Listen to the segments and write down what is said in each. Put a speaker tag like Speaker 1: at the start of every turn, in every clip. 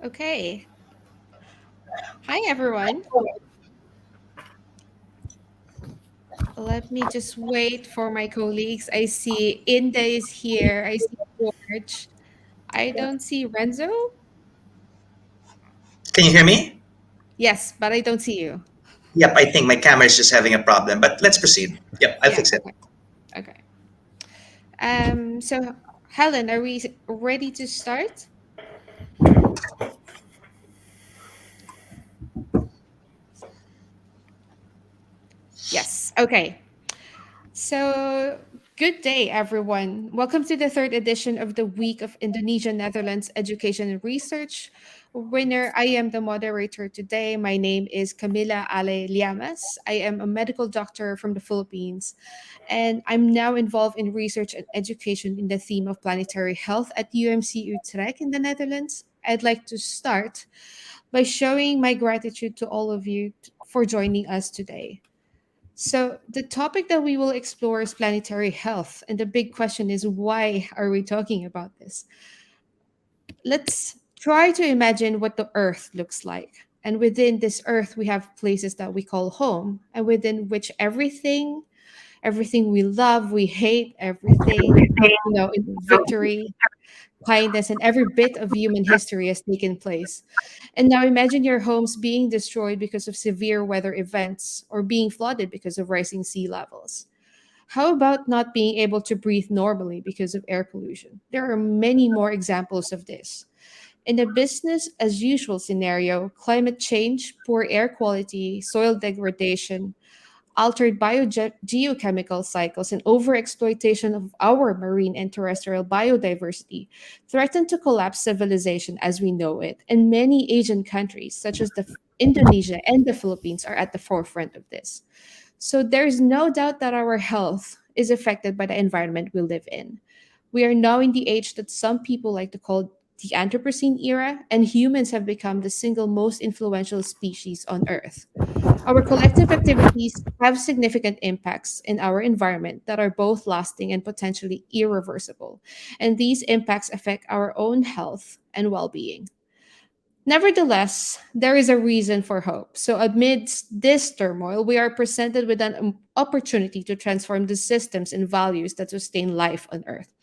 Speaker 1: Okay. Hi, everyone. Let me just wait for my colleagues. I see Inda is here. I see George. I don't see Renzo.
Speaker 2: Can you hear me?
Speaker 1: Yes, but I don't see you.
Speaker 2: Yep, I think my camera is just having a problem, but let's proceed. Yep, I'll
Speaker 1: Yeah,
Speaker 2: fix it.
Speaker 1: okay. Okay. So Helen, are we ready to start? Yes. Okay. So, good day, everyone. Welcome to the third edition of the Week of Indonesia Netherlands Education and Research. Winner, I am the moderator today. My name is Camila Ale Llamas. I am a medical doctor from the Philippines, and I'm now involved in research and education in the theme of planetary health at UMC Utrecht in the Netherlands. I'd like to start by showing my gratitude to all of you for joining us today. So, the topic that we will explore is planetary health. And the big question is, why are we talking about this? Let's try to imagine what the Earth looks like. And within this Earth, we have places that we call home, and within which everything we love, we hate, everything, in victory, kindness, and every bit of human history has taken place. And now imagine your homes being destroyed because of severe weather events or being flooded because of rising sea levels. How about not being able to breathe normally because of air pollution? There are many more examples of this. In a business as usual scenario, climate change, poor air quality, soil degradation, altered biogeochemical cycles, and overexploitation of our marine and terrestrial biodiversity threaten to collapse civilization as we know it. And many Asian countries, such as Indonesia and the Philippines, are at the forefront of this. So there's no doubt that our health is affected by the environment we live in. We are now in the age that some people like to call the Anthropocene era, and humans have become the single most influential species on Earth. Our collective activities have significant impacts in our environment that are both lasting and potentially irreversible, and these impacts affect our own health and well being. Nevertheless, there is a reason for hope. So, amidst this turmoil, we are presented with an opportunity to transform the systems and values that sustain life on Earth.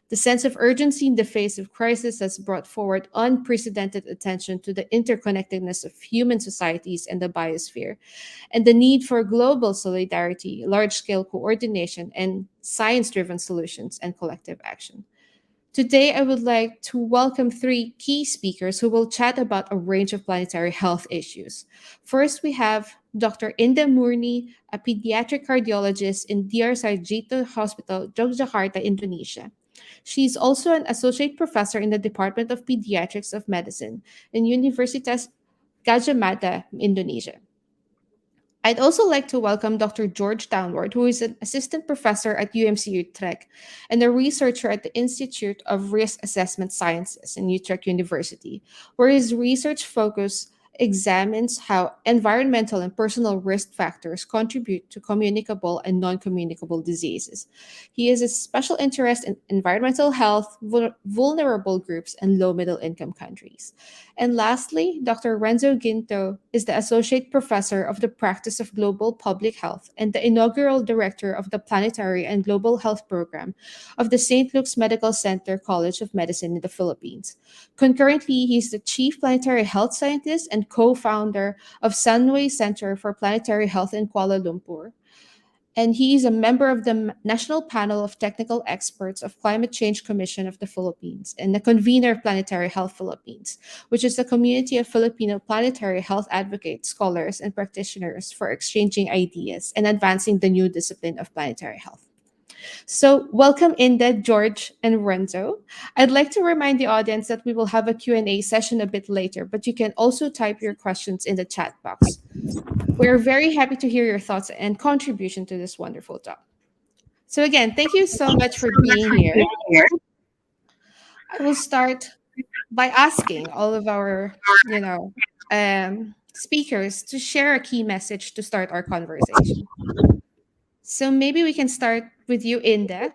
Speaker 1: The sense of urgency in the face of crisis has brought forward unprecedented attention to the interconnectedness of human societies and the biosphere, and the need for global solidarity, large scale coordination, and science driven solutions and collective action. Today, I would like to welcome three key speakers who will chat about a range of planetary health issues. First, we have Dr. Inda Murni, a pediatric cardiologist in DR Sarjito Hospital, Yogyakarta, Indonesia. She's also an associate professor in the Department of Pediatrics of Medicine in Universitas Gadjah Mada, Indonesia. I'd also like to welcome Dr. George Downward, who is an assistant professor at UMC Utrecht and a researcher at the Institute of Risk Assessment Sciences in Utrecht University, where his research focus examines how environmental and personal risk factors contribute to communicable and non-communicable diseases. He has a special interest in environmental health, vulnerable groups, and low middle income countries. And lastly, Dr. Renzo Ginto is the Associate Professor of the Practice of Global Public Health and the inaugural Director of the Planetary and Global Health Program of the St. Luke's Medical Center College of Medicine in the Philippines. Concurrently, he's the Chief Planetary Health Scientist and co-founder of Sunway Center for Planetary Health in Kuala Lumpur, and he is a member of the National Panel of Technical Experts of Climate Change Commission of the Philippines and the convener of Planetary Health Philippines, which is a community of Filipino planetary health advocates, scholars, and practitioners for exchanging ideas and advancing the new discipline of planetary health. So, welcome Inda, George, and Renzo. I'd like to remind the audience that we will have a Q&A session a bit later, but you can also type your questions in the chat box. We're very happy to hear your thoughts and contribution to this wonderful talk. So again, thank you so much for being here. I will start by asking all of our, speakers to share a key message to start our conversation. So maybe we can start with you, Inda.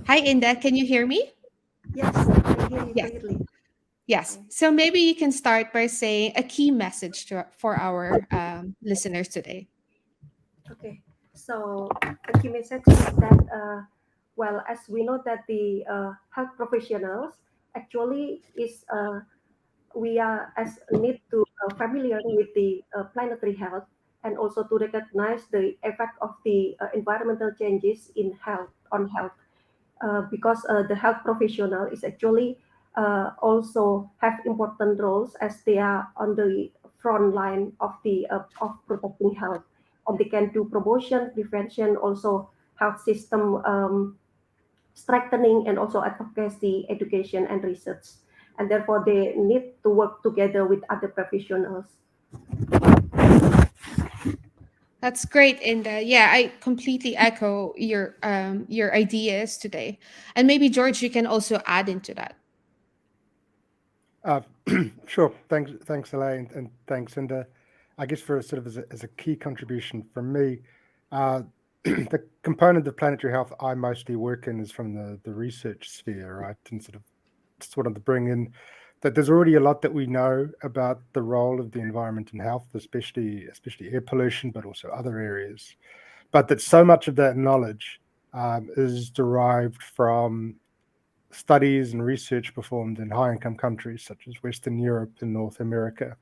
Speaker 1: Hi, Inda. Can you hear me?
Speaker 3: Yes, I hear you
Speaker 1: Yes.
Speaker 3: clearly.
Speaker 1: Yes.
Speaker 3: Okay.
Speaker 1: So maybe you can start by saying a key message for our listeners today.
Speaker 3: Okay. So the key message is that, well, as we know that the health professionals actually is we are as need to familiar with the planetary health and also to recognize the effect of the environmental changes in health on health. Because the health professional is actually also have important roles as they are on the front line of protecting health, and they can do promotion, prevention, also health system strengthening, and also advocacy, education, and research. And therefore, they need to work together with other professionals.
Speaker 1: That's great, Inda. Yeah, I completely echo your ideas today. And maybe George, you can also add into that.
Speaker 4: Uh, sure. Thanks, Elaine, and thanks. And I guess for sort of as a key contribution from me, uh, the component of planetary health I mostly work in is from the research sphere, right? And sort of just wanted to bring in that there's already a lot that we know about the role of the environment in health, especially air pollution, but also other areas. But that so much of that knowledge is derived from studies and research performed in high-income countries such as Western Europe and North America,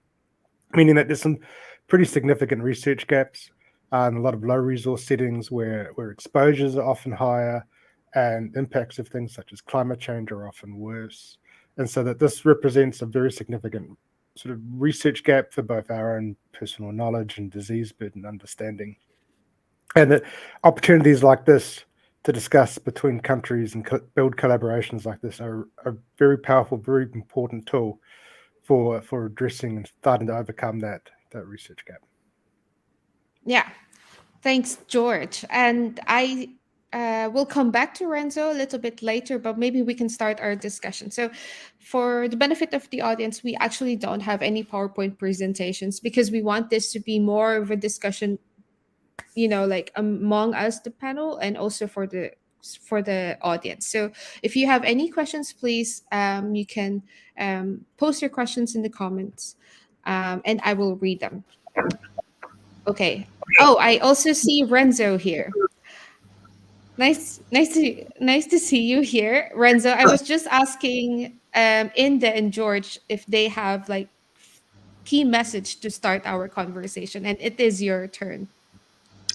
Speaker 4: meaning that there's some pretty significant research gaps and a lot of low resource settings where exposures are often higher and impacts of things such as climate change are often worse. And so that this represents a very significant sort of research gap for both our own personal knowledge and disease burden understanding. And that opportunities like this to discuss between countries and build collaborations like this are a very powerful, very important tool for addressing and starting to overcome that research gap.
Speaker 1: Yeah. Thanks, George. And I will come back to Renzo a little bit later, but maybe we can start our discussion. So, for the benefit of the audience, we actually don't have any PowerPoint presentations because we want this to be more of a discussion, like among us, the panel, and also for the audience. So, if you have any questions, please, you can post your questions in the comments, and I will read them. Okay. Oh, I also see Renzo here. Nice to see you here, Renzo. I was just asking Inda and George if they have like key message to start our conversation, and it is your turn.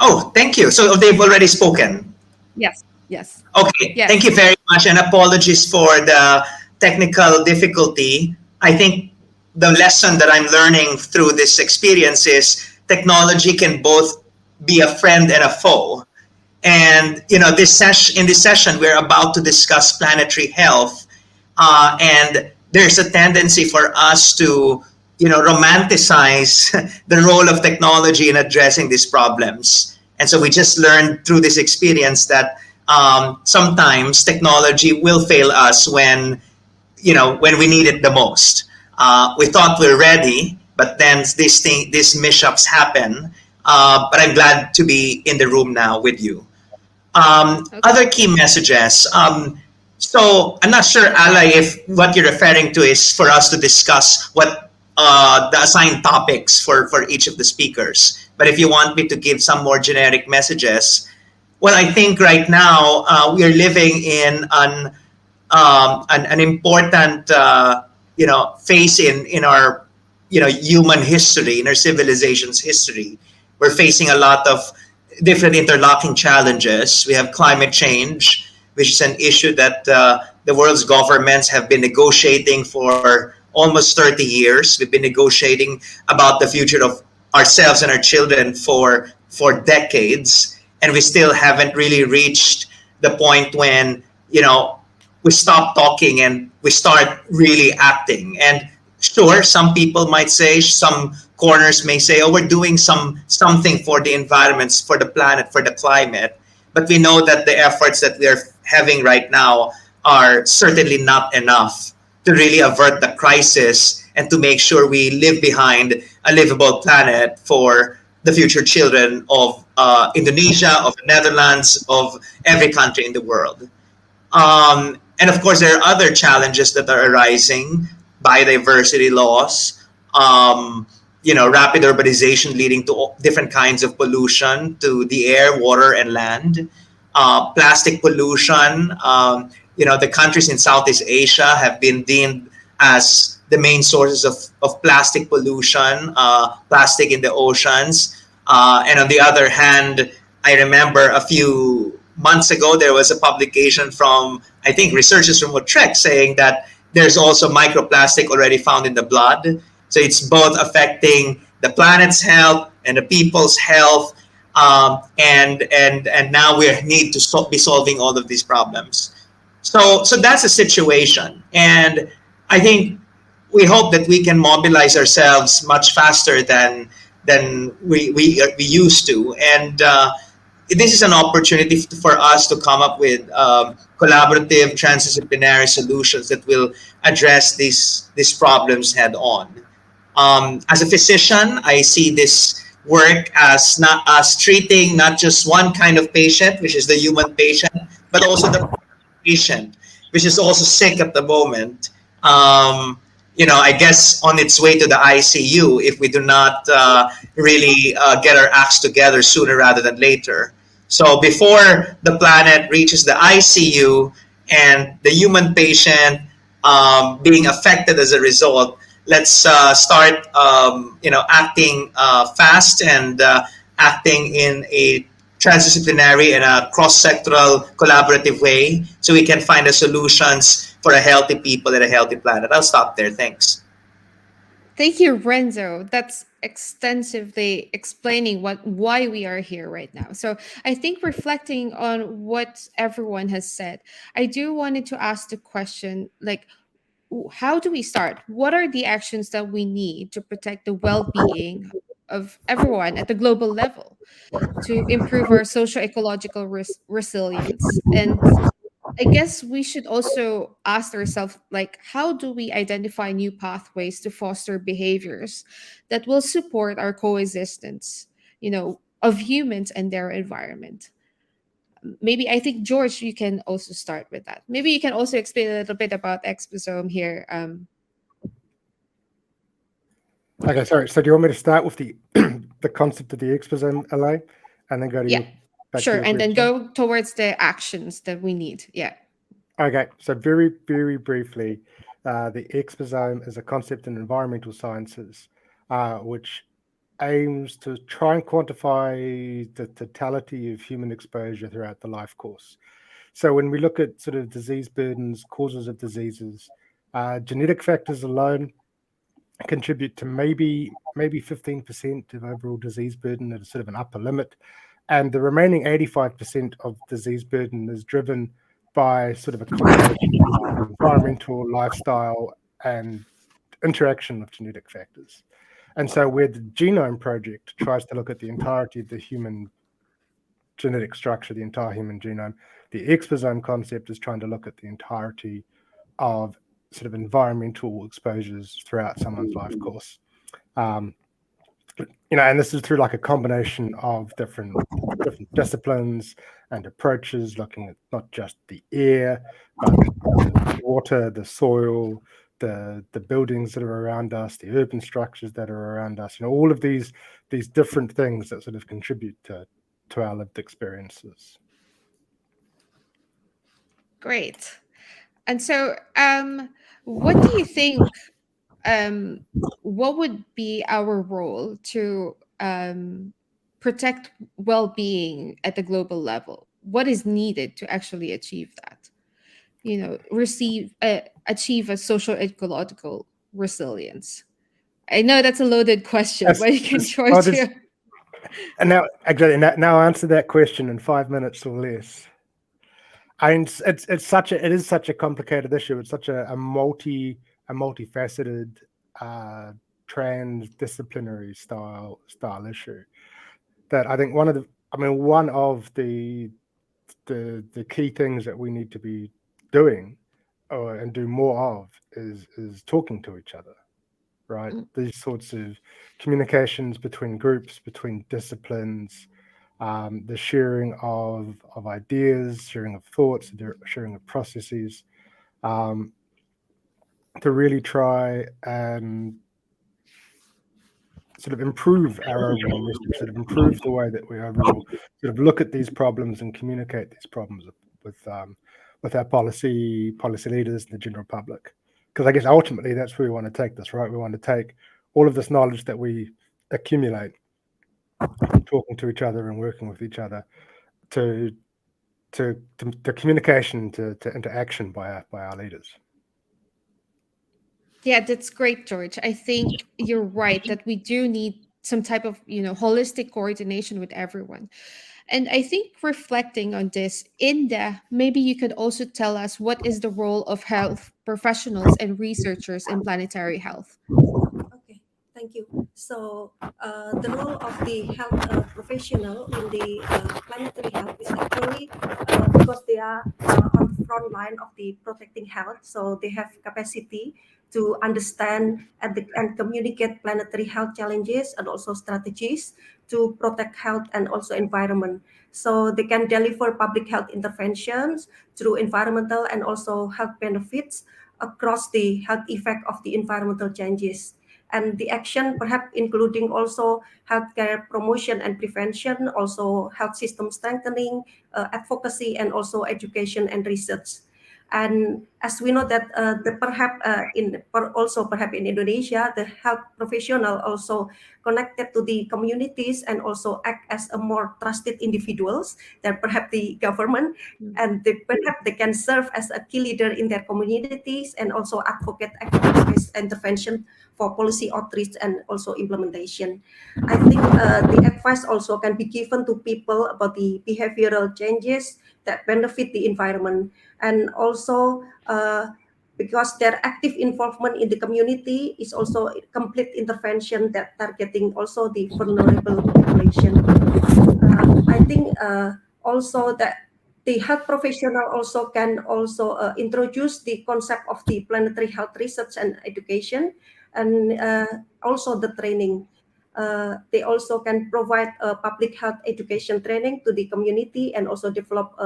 Speaker 2: Oh, thank you. So they've already spoken.
Speaker 1: Yes, yes,
Speaker 2: Okay, thank you
Speaker 1: yes.
Speaker 2: very much, and apologies for the technical difficulty. I think the lesson that I'm learning through this experience is technology can both be a friend and a foe. And in this session, we're about to discuss planetary health, and there's a tendency for us to, romanticize the role of technology in addressing these problems. And so we just learned through this experience that sometimes technology will fail us when we need it the most. We thought we're ready, but then these mishaps happen. But I'm glad to be in the room now with you.
Speaker 1: Okay.
Speaker 2: Other key messages. So I'm not sure, Ala, if what you're referring to is for us to discuss what the assigned topics for each of the speakers. But if you want me to give some more generic messages, well, I think right now we are living in an important phase in our human history, in our civilization's history. We're facing a lot of different interlocking challenges. We have climate change, which is an issue that the world's governments have been negotiating for almost 30 years. We've been negotiating about the future of ourselves and our children for decades, and we still haven't really reached the point when we stop talking and we start really acting. And sure, some people might say, some corners may say, oh, we're doing something for the environment, for the planet, for the climate. But we know that the efforts that we're having right now are certainly not enough to really avert the crisis and to make sure we leave behind a livable planet for the future children of Indonesia, of the Netherlands, of every country in the world. And of course, there are other challenges that are arising: biodiversity loss, rapid urbanization leading to different kinds of pollution to the air, water, and land. Plastic pollution. The countries in Southeast Asia have been deemed as the main sources of plastic pollution, plastic in the oceans. And on the other hand, I remember a few months ago, there was a publication from, I think, researchers from Utrecht saying that there's also microplastic already found in the blood. So it's both affecting the planet's health and the people's health. And now we need to be solving all of these problems. So that's the situation. And I think we hope that we can mobilize ourselves much faster than we used to. And this is an opportunity for us to come up with collaborative, transdisciplinary solutions that will address these problems head on. As a physician, I see this work as treating not just one kind of patient, which is the human patient, but also the patient, which is also sick at the moment. I guess on its way to the ICU if we do not really get our acts together sooner rather than later. So before the planet reaches the ICU and the human patient being affected as a result, let's start, acting fast and acting in a transdisciplinary and a cross-sectoral collaborative way so we can find the solutions for a healthy people and a healthy planet. I'll stop there. Thanks.
Speaker 1: Thank you, Renzo. That's extensively explaining why we are here right now. So I think reflecting on what everyone has said, I do wanted to ask the question, like, how do we start? What are the actions that we need to protect the well-being of everyone at the global level to improve our social ecological resilience? And I guess we should also ask ourselves, like, how do we identify new pathways to foster behaviors that will support our coexistence, of humans and their environment? Maybe I think, George, you can also start with that. Maybe you can also explain a little bit about exposome here.
Speaker 4: Okay, sorry. So do you want me to start with the the concept of the exposome, LA, and then go to
Speaker 1: Yeah,
Speaker 4: your back to
Speaker 1: sure.
Speaker 4: your
Speaker 1: And then
Speaker 4: question?
Speaker 1: go towards the actions that we need. Yeah.
Speaker 4: Okay, so very, very briefly, the exposome is a concept in environmental sciences, which aims to try and quantify the totality of human exposure throughout the life course. So when we look at sort of disease burdens, causes of diseases, genetic factors alone contribute to maybe 15% of overall disease burden at a sort of an upper limit. And the remaining 85% of disease burden is driven by sort of a combination of environmental, lifestyle, and interaction with genetic factors. And so where the Genome Project tries to look at the entirety of the human genetic structure, the entire human genome, the exposome concept is trying to look at the entirety of sort of environmental exposures throughout someone's life course. And this is through like a combination of different disciplines and approaches, looking at not just the air, but the water, the soil, the buildings that are around us, the urban structures that are around us, all of these different things that sort of contribute to our lived experiences.
Speaker 1: Great. And so, what do you think? What would be our role to protect well-being at the global level? What is needed to actually achieve that? Achieve a social ecological resilience. I know that's a loaded question, but you can try to.
Speaker 4: And now, actually, now answer that question in 5 minutes or less. I mean, it is such a complicated issue. It's such a multifaceted, transdisciplinary style issue that I think one of the key things that we need to be doing and do more of is talking to each other, right? These sorts of communications between groups, between disciplines, the sharing of ideas, sharing of thoughts, sharing of processes, to really try and sort of improve our overall research, sort of improve the way that we overall sort of look at these problems and communicate these problems with our policy leaders and the general public. Because I guess ultimately that's where we want to take this, right? We want to take all of this knowledge that we accumulate from talking to each other and working with each other to communication, to action by our leaders.
Speaker 1: Yeah, that's great, George. I think you're right that we do need some type of, holistic coordination with everyone. And I think reflecting on this, Inda, maybe you could also tell us what is the role of health professionals and researchers in planetary health.
Speaker 3: Okay, thank you. So the role of the health professional in the planetary health is actually because they are on the front line of the protecting health, so they have capacity to understand and communicate planetary health challenges and also strategies to protect health and also environment. So they can deliver public health interventions through environmental and also health benefits across the health effect of the environmental changes. And the action perhaps including also healthcare promotion and prevention, also health system strengthening, advocacy, and also education and research. And as we know that perhaps in Indonesia, the health professional also connected to the communities and also act as a more trusted individuals than perhaps the government, and perhaps they can serve as a key leader in their communities and also advocate evidence-based intervention for policy outreach and also implementation. I think the advice also can be given to people about the behavioral changes that benefit the environment, and also because their active involvement in the community is also complete intervention that targeting also the vulnerable population. I think also that the health professional also can also introduce the concept of the planetary health research and education, and also the training. They also can provide public health education training to the community and also develop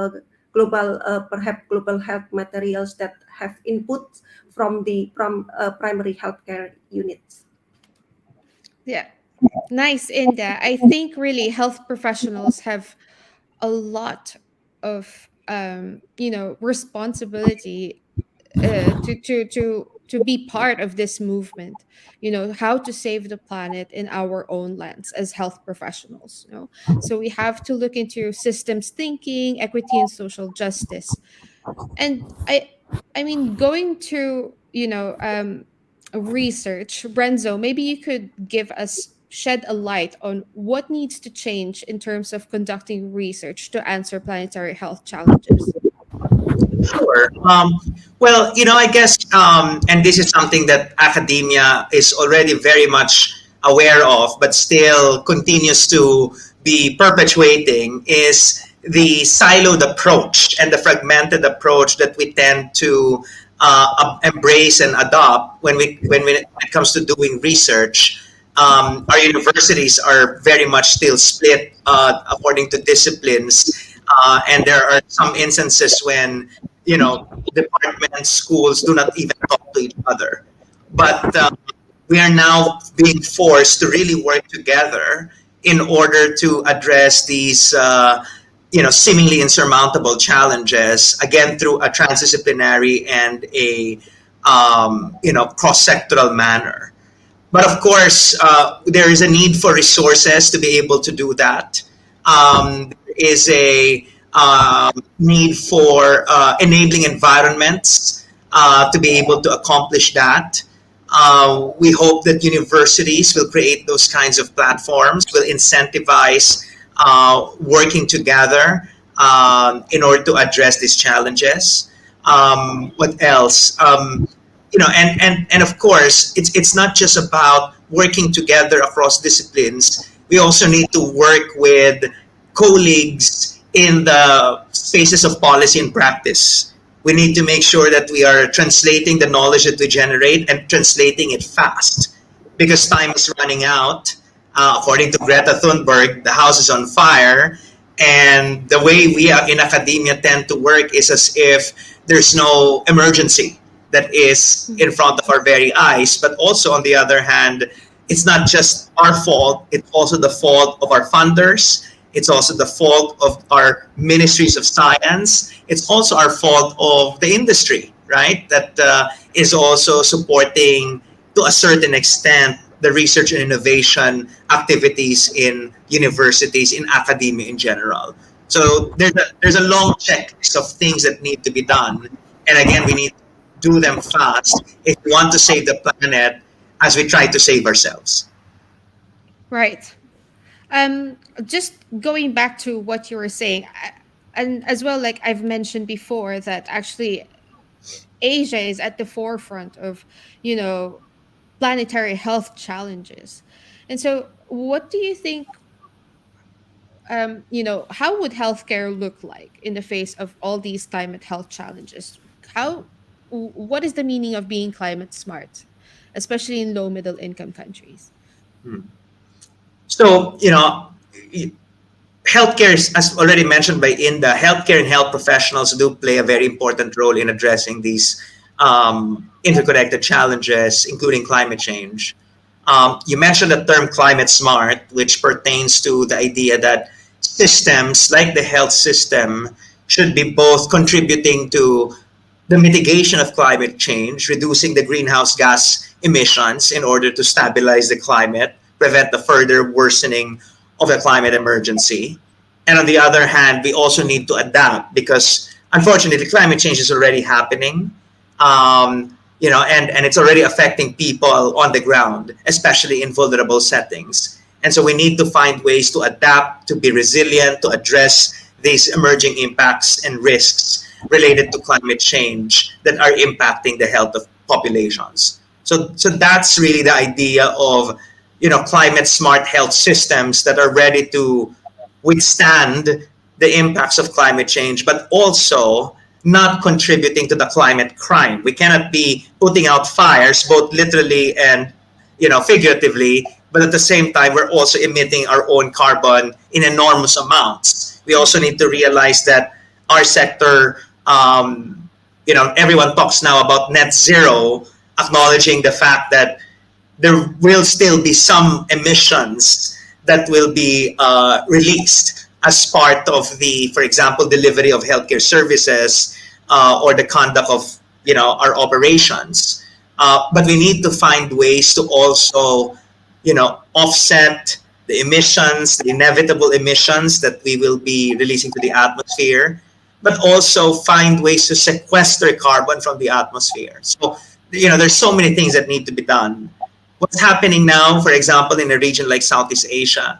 Speaker 3: perhaps global health materials that have input from primary healthcare units.
Speaker 1: Yeah, nice, Inda. I think really health professionals have a lot of responsibility to be part of this movement, how to save the planet in our own lens as health professionals. So we have to look into systems thinking, equity, and social justice. And I mean, going to research, Renzo, maybe you could shed a light on what needs to change in terms of conducting research to answer planetary health challenges.
Speaker 2: Sure. Well, I guess, and this is something that academia is already very much aware of, but still continues to be perpetuating, is the siloed approach and the fragmented approach that we tend to embrace and adopt when it comes to doing research. Our universities are very much still split according to disciplines, and there are some instances when departments, schools do not even talk to each other. But we are now being forced to really work together in order to address these seemingly insurmountable challenges, again through a transdisciplinary and a cross-sectoral manner. But of course, there is a need for resources to be able to do that. There is a need for enabling environments to be able to accomplish that. We hope that universities will create those kinds of platforms, will incentivize working together in order to address these challenges. What else? And of course, it's not just about working together across disciplines. We also need to work with colleagues in the spaces of policy and practice. We need to make sure that we are translating the knowledge that we generate and translating it fast, because time is running out. According to Greta Thunberg, the house is on fire. And the way we in academia tend to work is as if there's no emergency that is in front of our very eyes. But also, on the other hand, it's not just our fault, it's also the fault of our funders. It's also the fault of our ministries of science. It's also our fault of the industry, right? That is also supporting, to a certain extent, the research and innovation activities in universities, in academia in general. So there's a long checklist of things that need to be done. And again, we need to do them fast if we want to save the planet as we try to save ourselves.
Speaker 1: Right. Just going back to what you were saying, and as well, like I've mentioned before, that actually Asia is at the forefront of, planetary health challenges. And so, what do you think? How would healthcare look like in the face of all these climate health challenges? What is the meaning of being climate smart, especially in low middle income countries?
Speaker 2: So, healthcare is, as already mentioned by Inda, healthcare and health professionals do play a very important role in addressing these interconnected challenges, including climate change. You mentioned the term climate smart, which pertains to the idea that systems like the health system should be both contributing to the mitigation of climate change, reducing the greenhouse gas emissions in order to stabilize the climate, prevent the further worsening of the climate emergency. And on the other hand, we also need to adapt because unfortunately climate change is already happening. And it's already affecting people on the ground, especially in vulnerable settings. And so we need to find ways to adapt, to be resilient, to address these emerging impacts and risks related to climate change that are impacting the health of populations. So that's really the idea of climate smart health systems that are ready to withstand the impacts of climate change, but also not contributing to the climate crime. We cannot be putting out fires, both literally and figuratively, but at the same time, we're also emitting our own carbon in enormous amounts. We also need to realize that our sector, everyone talks now about net zero, acknowledging the fact that there will still be some emissions that will be released as part of the, for example, delivery of healthcare services or the conduct of our operations. But we need to find ways to also offset the emissions, the inevitable emissions that we will be releasing to the atmosphere, but also find ways to sequester carbon from the atmosphere. So there's so many things that need to be done. What's happening now, for example, in a region like Southeast Asia,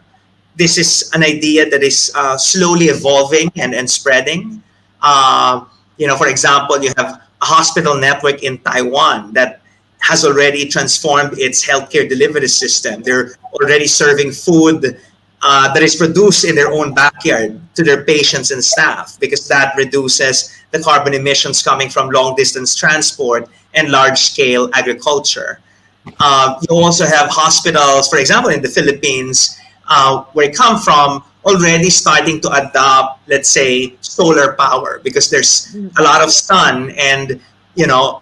Speaker 2: this is an idea that is slowly evolving and spreading. For example, you have a hospital network in Taiwan that has already transformed its healthcare delivery system. They're already serving food that is produced in their own backyard to their patients and staff because that reduces the carbon emissions coming from long distance transport and large scale agriculture. You also have hospitals, for example, in the Philippines, where I come from, already starting to adopt, let's say, solar power because there's a lot of sun and,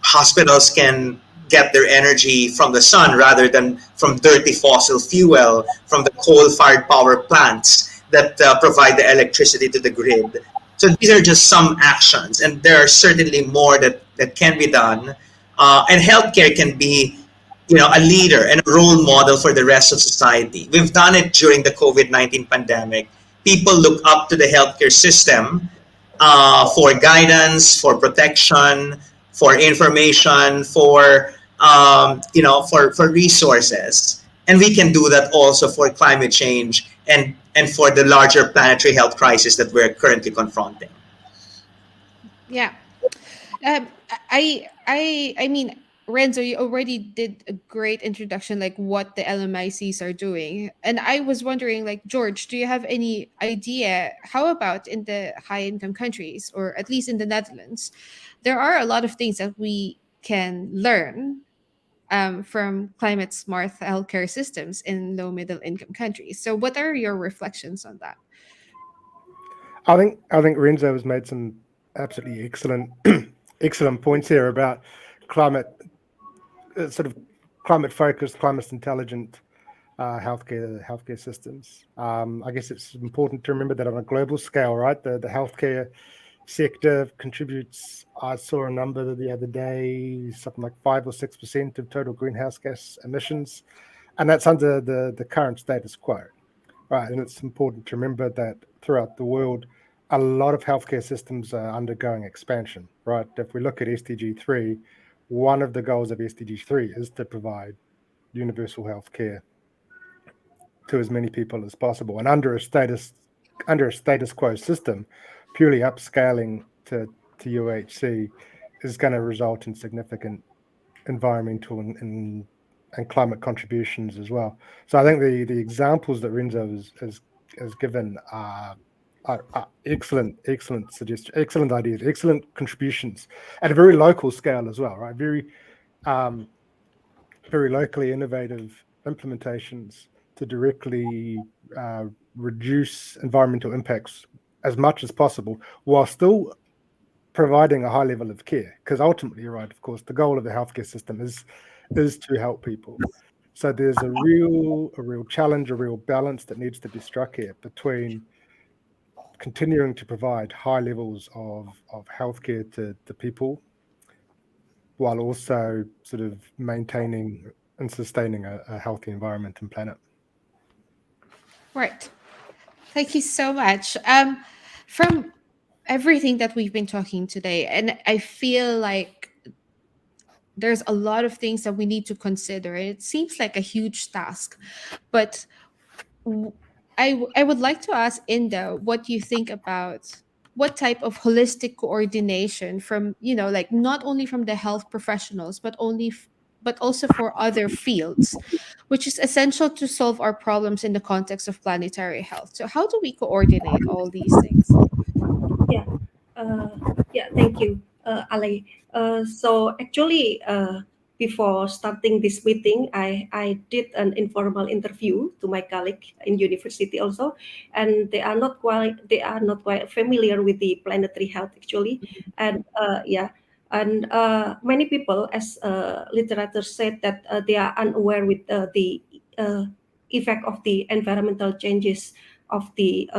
Speaker 2: hospitals can get their energy from the sun rather than from dirty fossil fuel, from the coal-fired power plants that provide the electricity to the grid. So these are just some actions, and there are certainly more that can be done. And healthcare can be a leader and a role model for the rest of society. We've done it during the COVID-19 pandemic. People look up to the healthcare system for guidance, for protection, for information, for resources. And we can do that also for climate change and for the larger planetary health crisis that we're currently confronting.
Speaker 1: Yeah. Um, I mean, Renzo, you already did a great introduction, like what the LMICs are doing, and I was wondering, like George, do you have any idea how about in the high income countries, or at least in the Netherlands, there are a lot of things that we can learn from climate smart healthcare systems in low middle income countries. So, what are your reflections on that?
Speaker 4: I think Renzo has made some absolutely excellent points here about climate, sort of climate focused, climate intelligent healthcare systems. I guess it's important to remember that on a global scale, right? The healthcare sector contributes. I saw a number the other day, something like 5 or 6% of total greenhouse gas emissions, and that's under the current status quo, right? And it's important to remember that throughout the world, a lot of healthcare systems are undergoing expansion, right? If we look at SDG 3, one of the goals of SDG 3 is to provide universal healthcare to as many people as possible. And under a status quo system, purely upscaling to UHC is going to result in significant environmental and climate contributions as well. So I think the examples that Renzo has given are excellent suggestions, excellent ideas, excellent contributions at a very local scale as well, right? Very locally innovative implementations to directly reduce environmental impacts as much as possible, while still providing a high level of care. Because ultimately, right, of course, the goal of the healthcare system is to help people. So there's a real challenge, a real balance that needs to be struck here between continuing to provide high levels of healthcare to people, while also sort of maintaining and sustaining a healthy environment and planet.
Speaker 1: Right. Thank you so much. From everything that we've been talking today, and I feel like there's a lot of things that we need to consider. It seems like a huge task, but I would like to ask Inda what you think about what type of holistic coordination from, like not only from the health professionals, but also for other fields, which is essential to solve our problems in the context of planetary health. So how do we coordinate all these things?
Speaker 3: Yeah, thank you, Ali. So actually, before starting this meeting, I did an informal interview to my colleague in university also, and they are not quite familiar with the planetary health actually, and many people, as literature said, that they are unaware with the uh, effect of the environmental changes of the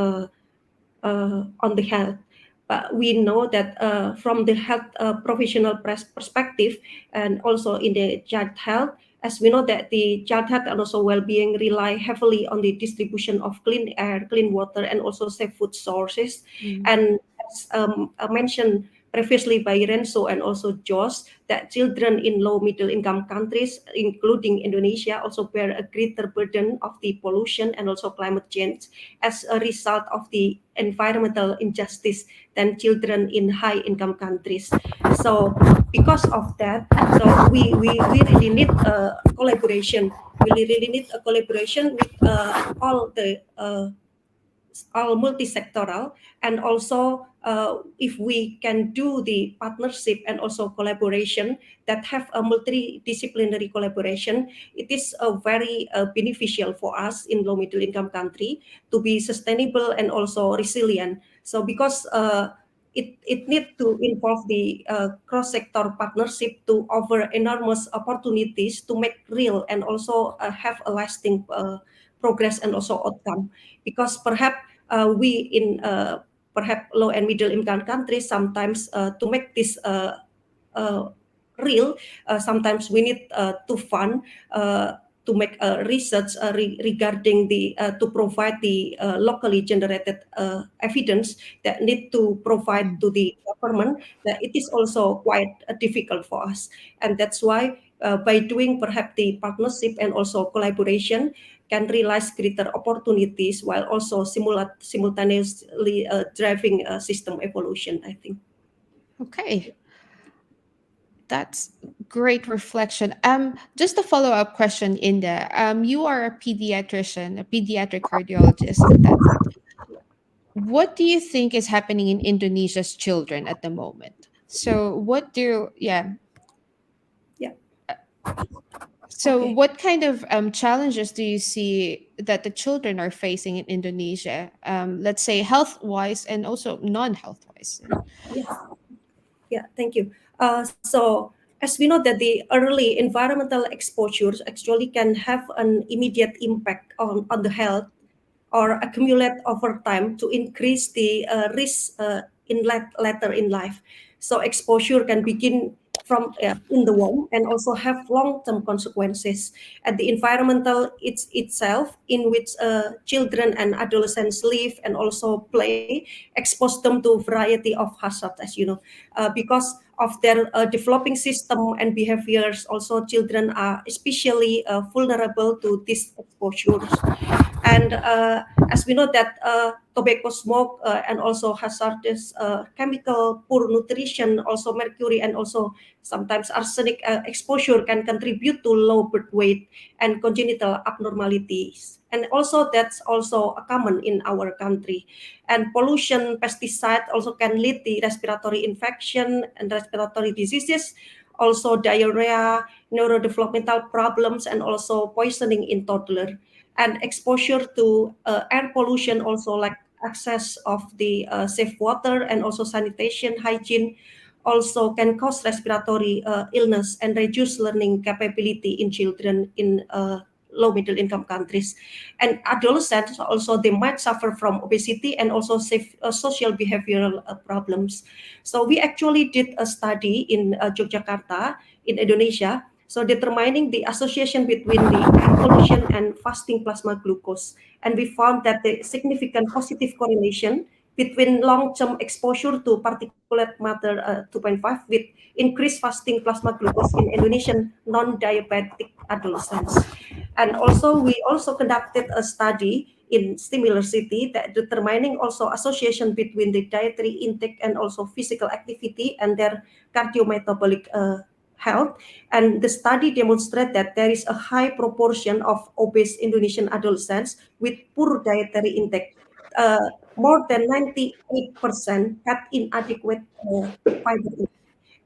Speaker 3: on the health. But we know that from the health professional perspective, and also in the child health, as we know that the child health and also well-being rely heavily on the distribution of clean air, clean water, and also safe food sources. And as mentioned previously by Renzo and also Josh, that children in low middle income countries, including Indonesia, also bear a greater burden of the pollution and also climate change as a result of the environmental injustice than children in high income countries. So because of that, so we really need a collaboration. We really need a collaboration with all multi-sectoral, and also if we can do the partnership and also collaboration that have a multidisciplinary collaboration, it is very beneficial for us in low middle income country to be sustainable and also resilient. So because it needs to involve the cross-sector partnership to offer enormous opportunities to make real and also have a lasting progress and also outcome. Because perhaps we in perhaps low and middle income countries sometimes to make this real, sometimes we need to fund to make research regarding the to provide the locally generated evidence that need to provide to the government, that it is also quite difficult for us. And that's why by doing perhaps the partnership and also collaboration can realize greater opportunities while also simultaneously driving system evolution, I think.
Speaker 1: Okay. That's great reflection. Just a follow-up question, Inda. You are a pediatrician, a pediatric cardiologist. What do you think is happening in Indonesia's children at the moment? So, what do, yeah,
Speaker 3: Yeah.
Speaker 1: So,
Speaker 3: Okay.
Speaker 1: what kind of challenges do you see that the children are facing in Indonesia? Let's say health wise and also non health wise.
Speaker 3: Yeah. Yeah, thank you. So as we know that the early environmental exposures actually can have an immediate impact on the health or accumulate over time to increase the risk later in life. So exposure can begin from in the womb and also have long-term consequences. And the environmental itself in which children and adolescents live and also play expose them to variety of hazards, as you know, because of their developing system and behaviors. Also, children are especially vulnerable to these exposures. And as we know that tobacco smoke and also hazardous chemical, poor nutrition, also mercury and also sometimes arsenic exposure can contribute to low birth weight and congenital abnormalities. And also that's also common in our country. And pollution, pesticide also can lead to respiratory infection and respiratory diseases, also diarrhea, neurodevelopmental problems, and also poisoning in toddler. And exposure to air pollution also like access of the safe water and also sanitation hygiene also can cause respiratory illness and reduce learning capability in children in low middle income countries. And adolescents also they might suffer from obesity and also social behavioral problems. So we actually did a study in Yogyakarta in Indonesia, so determining the association between the air pollution and fasting plasma glucose. And we found that the significant positive correlation between long-term exposure to particulate matter 2.5 with increased fasting plasma glucose in Indonesian non-diabetic adolescents. And also, we also conducted a study in similar city that determining also association between the dietary intake and also physical activity and their cardiometabolic health. And the study demonstrated that there is a high proportion of obese Indonesian adolescents with poor dietary intake. More than 98% had inadequate fiber intake,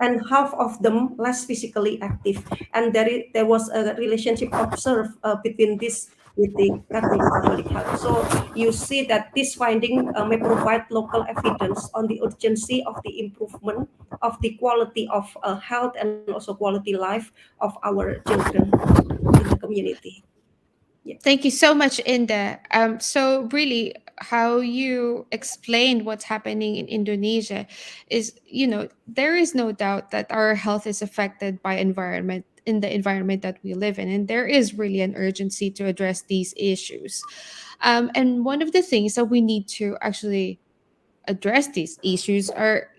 Speaker 3: and half of them less physically active. And there was a relationship observed between this with the cardiometabolic health. So you see that this finding may provide local evidence on the urgency of the improvement of the quality of health and also quality life of our children in the community.
Speaker 1: Thank you so much, Inda. So really, how you explained what's happening in Indonesia is, there is no doubt that our health is affected by environment in the environment that we live in, and there is really an urgency to address these issues. And one of the things that we need to actually address these issues are,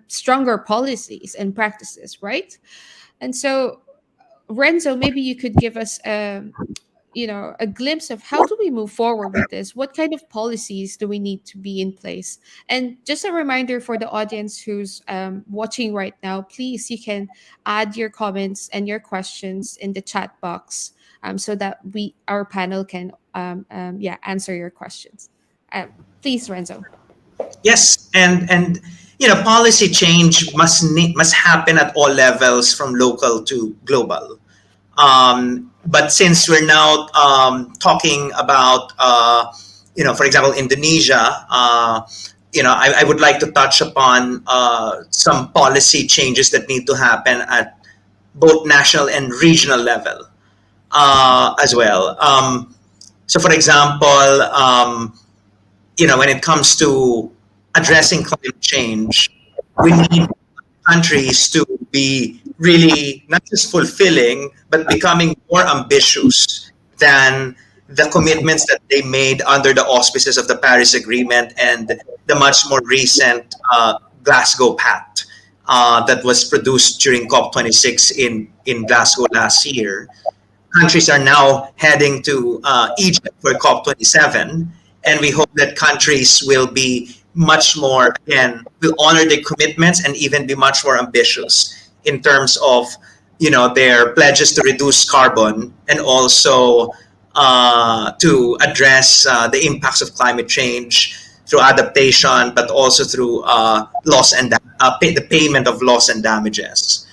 Speaker 1: stronger policies and practices, right? And so, Renzo, maybe you could give us a glimpse of how do we move forward with this, what kind of policies do we need to be in place. And just a reminder for the audience who's watching right now, please, you can add your comments and your questions in the chat box, so that our panel can answer your questions. Please, Renzo.
Speaker 2: Yes, and policy change must happen at all levels, from local to global. But since we're now talking about, for example, Indonesia, I would like to touch upon some policy changes that need to happen at both national and regional level as well. So, for example, when it comes to addressing climate change, we need countries to be really not just fulfilling, but becoming more ambitious than the commitments that they made under the auspices of the Paris Agreement and the much more recent Glasgow Pact that was produced during COP26 in Glasgow last year. Countries are now heading to Egypt for COP27, and we hope that countries will be much more, again, will honor their commitments and even be much more ambitious in terms of, their pledges to reduce carbon and also to address the impacts of climate change through adaptation, but also through the payment of loss and damages.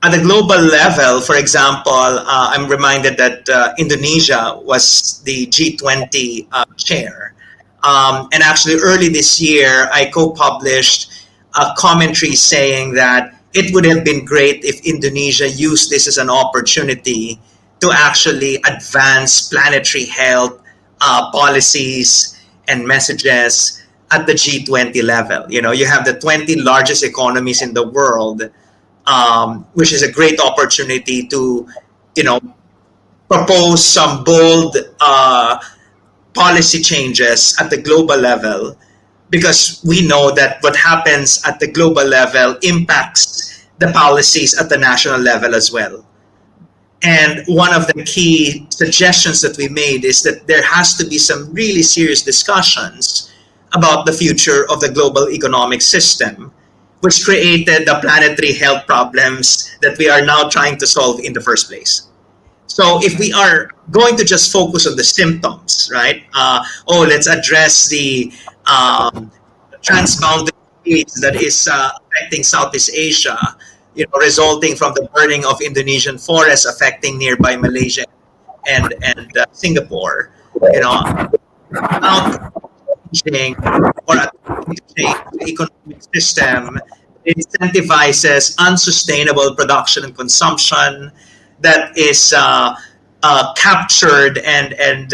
Speaker 2: at the global level, for example, I'm reminded that Indonesia was the G20 chair. And actually, early this year, I co-published a commentary saying that it would have been great if Indonesia used this as an opportunity to actually advance planetary health policies and messages at the G20 level. You know, you have the 20 largest economies in the world, which is a great opportunity to, you know, propose some bold policy changes at the global level, because we know that what happens at the global level impacts the policies at the national level as well. And one of the key suggestions that we made is that there has to be some really serious discussions about the future of the global economic system, which created the planetary health problems that we are now trying to solve in the first place. So if we are going to just focus on the symptoms, right? Let's address the transboundary disease that is affecting Southeast Asia, you know, resulting from the burning of Indonesian forests affecting nearby Malaysia and Singapore. You know, without changing or attempting to change the economic system, it incentivizes unsustainable production and consumption that is captured and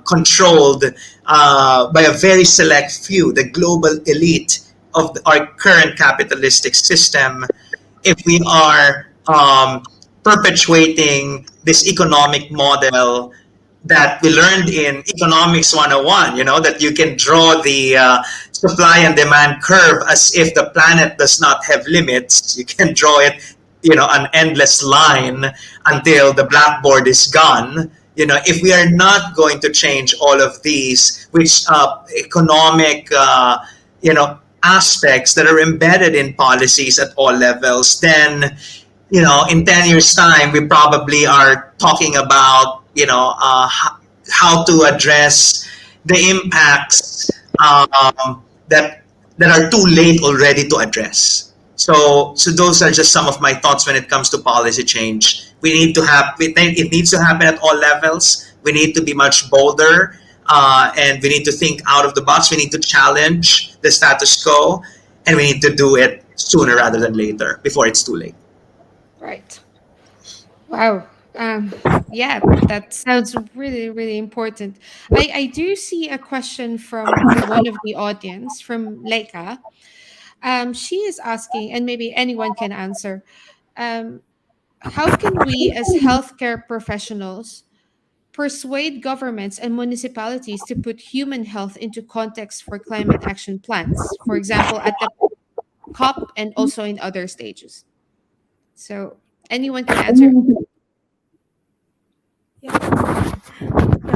Speaker 2: controlled by a very select few, the global elite of our current capitalistic system. If we are perpetuating this economic model that we learned in economics 101, you know, that you can draw the supply and demand curve as if the planet does not have limits. You can draw it, you know, an endless line until the blackboard is gone. You know, if we are not going to change all of these, which economic, you know, aspects that are embedded in policies at all levels, then, you know, in 10 years' time, we probably are talking about, you know, how to address the impacts that are too late already to address. So those are just some of my thoughts when it comes to policy change. We need to have, it needs to happen at all levels. We need to be much bolder, and we need to think out of the box. We need to challenge the status quo, and we need to do it sooner rather than later, before it's too late.
Speaker 1: Right. Wow. Yeah, that sounds really, really important. I do see a question from one of the audience, from Leica. She is asking, and maybe anyone can answer, um, how can we as healthcare professionals persuade governments and municipalities to put human health into context for climate action plans, for example, at the COP and also in other stages? So anyone can answer.
Speaker 3: Yeah. Yeah,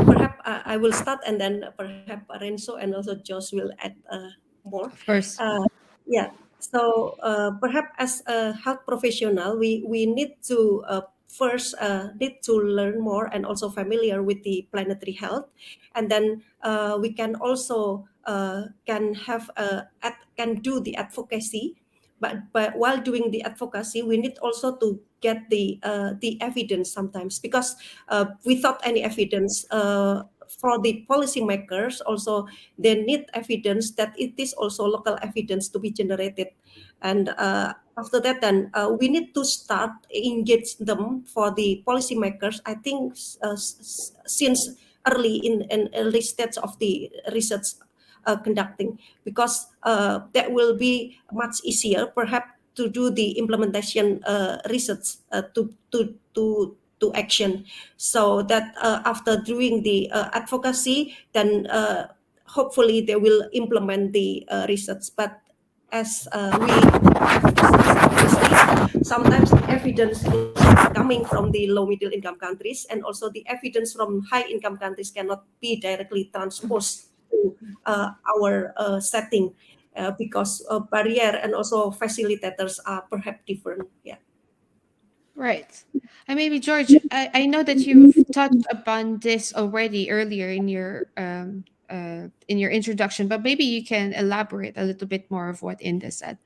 Speaker 3: perhaps I will start, and then perhaps Renzo and also Josh will add more.
Speaker 1: Of course.
Speaker 3: Yeah. So perhaps as a health professional, we need to first need to learn more and also familiar with the planetary health, and then we can also can do the advocacy. But while doing the advocacy, we need also to get the evidence sometimes, because without any evidence, for the policymakers also, they need evidence that it is also local evidence to be generated. And after that, then we need to start engage them for the policymakers, I think, since early in early stage of the research conducting, because that will be much easier perhaps to do the implementation research to action, so that after doing the advocacy, then hopefully they will implement the research. But as we sometimes evidence is coming from the low middle income countries, and also the evidence from high income countries cannot be directly transposed to our setting, because barrier and also facilitators are perhaps different. Yeah.
Speaker 1: Right. And maybe George, I know that you've touched upon this already earlier in your introduction, but maybe you can elaborate a little bit more of what Inda said.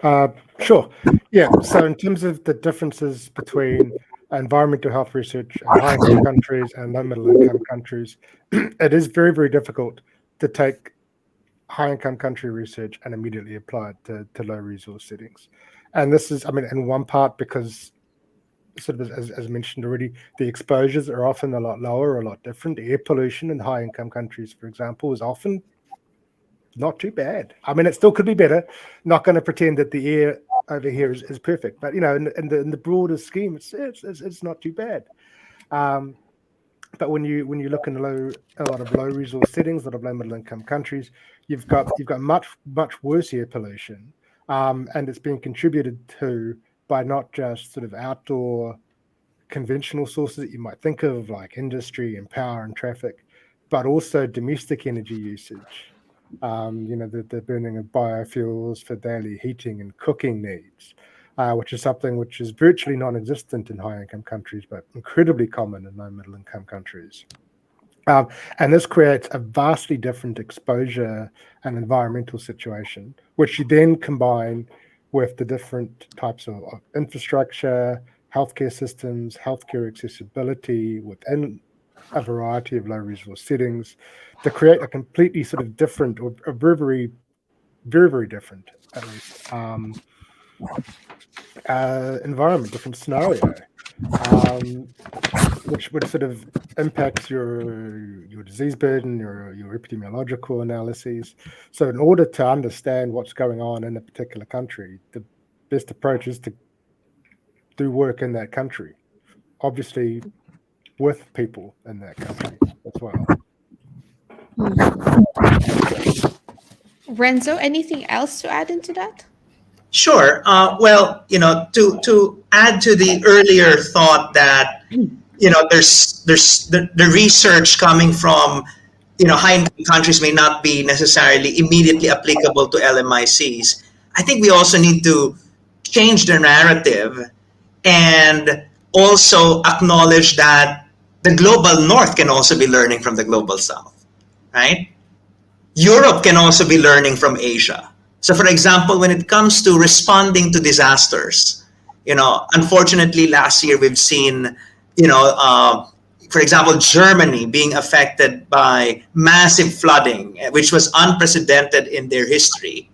Speaker 4: Sure. Yeah. So in terms of the differences between environmental health research in high-income countries and low middle-income countries, it is very, very difficult to take high-income country research and immediately apply it to low resource settings. And this is, I mean, in one part because sort of as mentioned already, the exposures are often a lot lower, a lot different. Air pollution in high-income countries, for example, is often not too bad. I mean, it still could be better. Not going to pretend that the air over here is perfect, but you know, in the broader scheme, it's not too bad. But when you look in a lot of low resource settings, a lot of low middle income countries, you've got much worse air pollution, and it's being contributed to by not just sort of outdoor conventional sources that you might think of like industry and power and traffic, but also domestic energy usage. The burning of biofuels for daily heating and cooking needs, which is something which is virtually non-existent in high-income countries, but incredibly common in low-middle-income countries. And this creates a vastly different exposure and environmental situation, which you then combine with the different types of infrastructure, healthcare systems, healthcare accessibility within a variety of low resource settings to create a completely sort of different or a very, very, very, very different, at least, environment, different scenario, which sort of impacts your disease burden, your epidemiological analyses. So in order to understand what's going on in a particular country, the best approach is to do work in that country, obviously with people in that country as well.
Speaker 1: Renzo, anything else to add into that?
Speaker 2: Sure. Well, to add to the earlier thought that, there's the research coming from, high-income countries may not be necessarily immediately applicable to LMICs. I think we also need to change the narrative and also acknowledge that the global north can also be learning from the global south, right? Europe can also be learning from Asia. So for example, when it comes to responding to disasters, unfortunately last year we've seen, for example, Germany being affected by massive flooding, which was unprecedented in their history.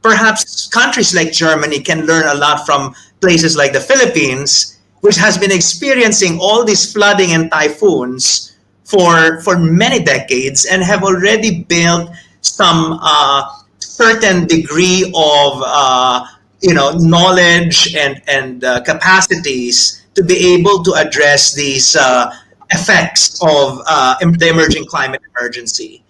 Speaker 2: Perhaps countries like Germany can learn a lot from places like the Philippines, which has been experiencing all these flooding and typhoons for many decades and have already built some certain degree of knowledge and capacities to be able to address these effects of the emerging climate emergency.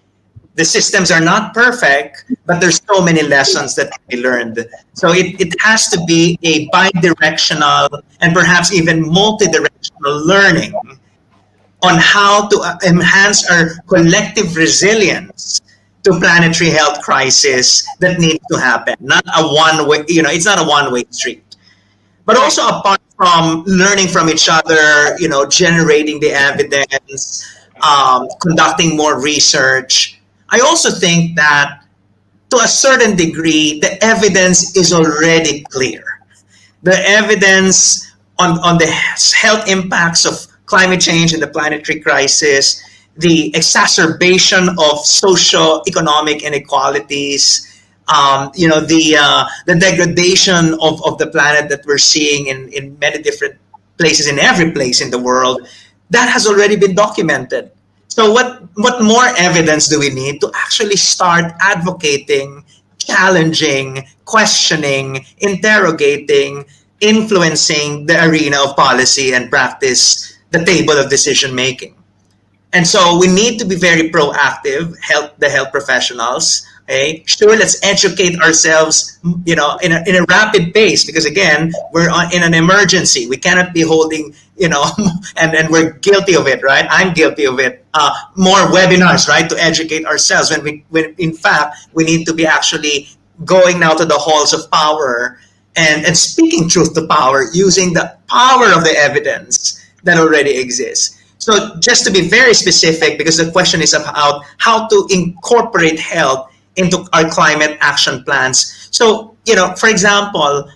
Speaker 2: The systems are not perfect, but there's so many lessons that can be learned. So it has to be a bi-directional and perhaps even multi-directional learning on how to enhance our collective resilience to planetary health crisis that needs to happen. Not a one-way, it's not a one-way street. But also apart from learning from each other, generating the evidence, conducting more research, I also think that to a certain degree, the evidence is already clear. The evidence on the health impacts of climate change and the planetary crisis, the exacerbation of socio-economic inequalities, the degradation of the planet that we're seeing in many different places, in every place in the world, that has already been documented. So what more evidence do we need to actually start advocating, challenging, questioning, interrogating, influencing the arena of policy and practice, the table of decision making? And so we need to be very proactive, help the health professionals. Okay? Sure, let's educate ourselves, in a rapid pace, because again, we're in an emergency. We cannot be holding, and we're guilty of it, right? I'm guilty of it. More webinars, right, to educate ourselves when in fact we need to be actually going now to the halls of power and speaking truth to power, using the power of the evidence that already exists. So just to be very specific, because the question is about how to incorporate health into our climate action plans. So, for example,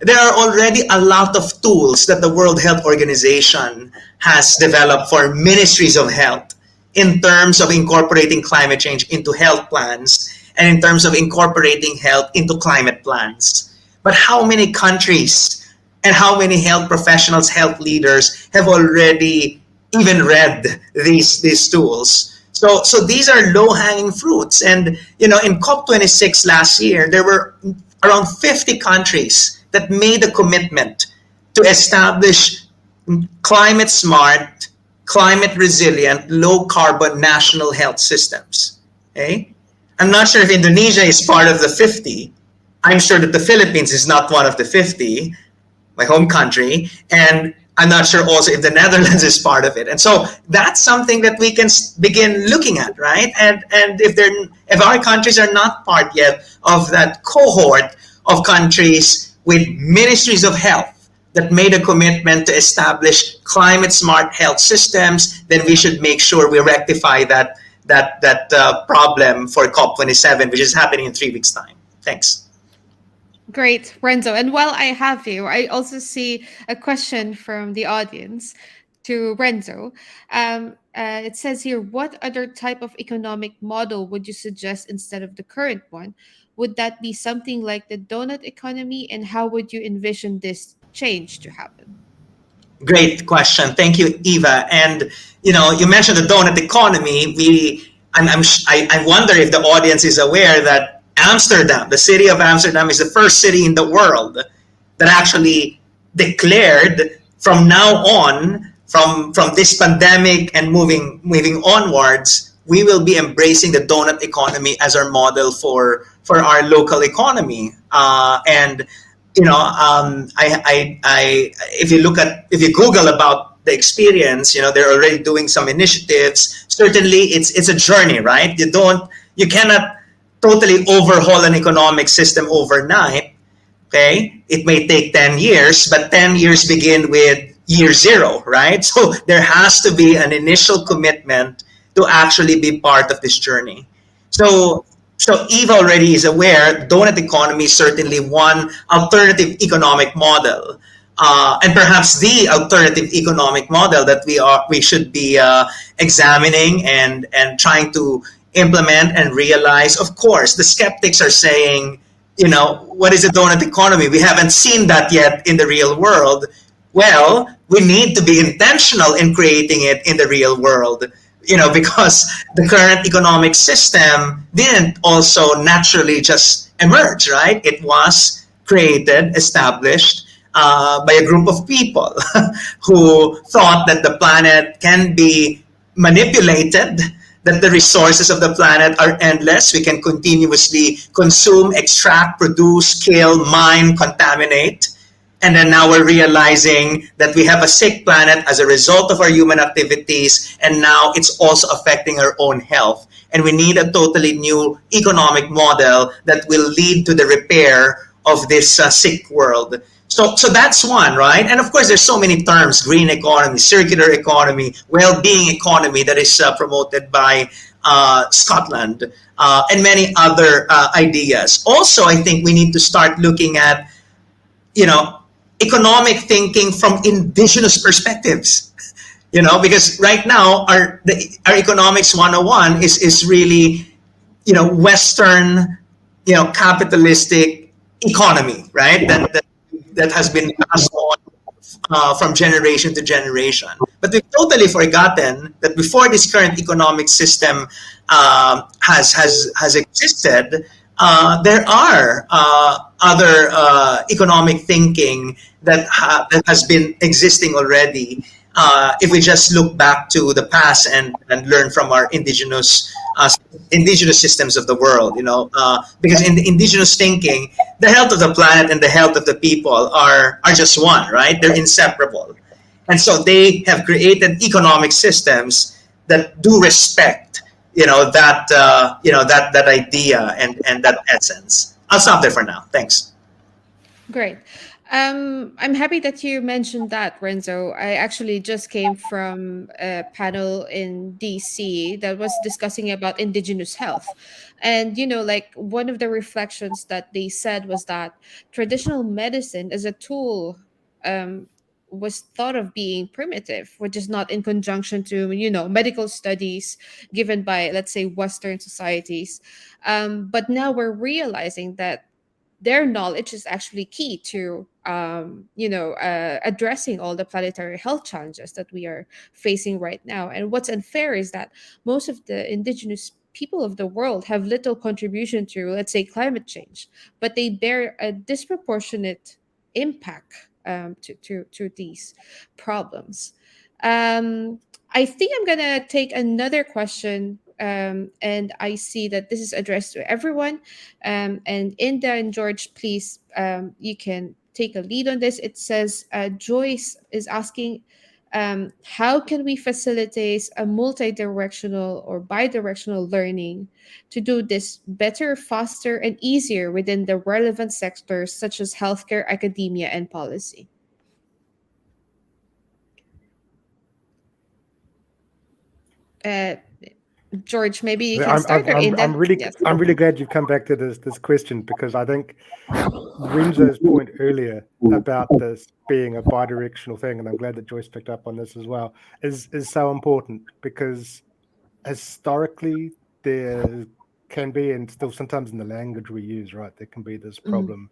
Speaker 2: there are already a lot of tools that the World Health Organization has developed for ministries of health in terms of incorporating climate change into health plans and in terms of incorporating health into climate plans. But how many countries and how many health professionals, health leaders have already even read these tools? So these are low-hanging fruits. And, in COP26 last year, there were around 50 countries that made a commitment to establish climate smart, climate resilient, low carbon national health systems. Okay? I'm not sure if Indonesia is part of the 50. I'm sure that the Philippines is not one of the 50, my home country, and I'm not sure also if the Netherlands is part of it. And so that's something that we can begin looking at, right? And if our countries are not part yet of that cohort of countries with ministries of health that made a commitment to establish climate smart health systems, then we should make sure we rectify that problem for COP27, which is happening in 3 weeks' time. Thanks.
Speaker 1: Great, Renzo. And while I have you, I also see a question from the audience to Renzo. It says here, what other type of economic model would you suggest instead of the current one? Would that be something like the donut economy? And how would you envision this change to happen?
Speaker 2: Great question. Thank you, Eva. And, you mentioned the donut economy. I wonder if the audience is aware that Amsterdam, the city of Amsterdam, is the first city in the world that actually declared from now on, from this pandemic and moving onwards, we will be embracing the donut economy as our model for our local economy. If you Google about the experience, they're already doing some initiatives. Certainly, it's a journey, right? You cannot totally overhaul an economic system overnight. Okay, it may take 10 years, but 10 years begin with year zero, right? So there has to be an initial commitment to actually be part of this journey. So Eve already is aware, donut economy is certainly one alternative economic model. And perhaps the alternative economic model that we should be examining and trying to implement and realize. Of course, the skeptics are saying, what is a donut economy? We haven't seen that yet in the real world. Well, we need to be intentional in creating it in the real world, because the current economic system didn't also naturally just emerge, right? It was created, established by a group of people who thought that the planet can be manipulated, that the resources of the planet are endless. We can continuously consume, extract, produce, kill, mine, contaminate. And then now we're realizing that we have a sick planet as a result of our human activities, and now it's also affecting our own health. And we need a totally new economic model that will lead to the repair of this sick world. So that's one, right? And of course, there's so many terms: green economy, circular economy, well-being economy that is promoted by Scotland, and many other ideas. Also, I think we need to start looking at, economic thinking from indigenous perspectives, because right now our economics 101 is really, Western, capitalistic economy, right? That has been passed on from generation to generation. But we've totally forgotten that before this current economic system has existed, there are other economic thinking that has been existing already. If we just look back to the past and learn from our indigenous systems of the world, because in the indigenous thinking, the health of the planet and the health of the people are just one, right? They're inseparable. And so they have created economic systems that do respect, that idea and that essence. I'll stop there for now. Thanks.
Speaker 1: Great. I'm happy that you mentioned that, Renzo. I actually just came from a panel in DC that was discussing about indigenous health. And, like one of the reflections that they said was that traditional medicine as a tool um, was thought of being primitive, which is not in conjunction to, medical studies given by, let's say, Western societies. But now we're realizing that their knowledge is actually key to addressing all the planetary health challenges that we are facing right now. And what's unfair is that most of the indigenous people of the world have little contribution to, let's say, climate change, but they bear a disproportionate impact to these problems. um, I think I'm gonna take another question, and I see that this is addressed to everyone. And Inda and George, please, you can take a lead on this. It says Joyce is asking, how can we facilitate a multi-directional or bi-directional learning to do this better, faster, and easier within the relevant sectors such as healthcare, academia, and policy? Uh, George, maybe you can start, or
Speaker 4: I'm
Speaker 1: Inda.
Speaker 4: really
Speaker 1: Yes.
Speaker 4: I'm really glad you've come back to this question, because I think Renzo's point earlier about this being a bidirectional thing, and I'm glad that Joyce picked up on this as well, is so important, because historically there can be, and still sometimes in the language we use, right, there can be this problem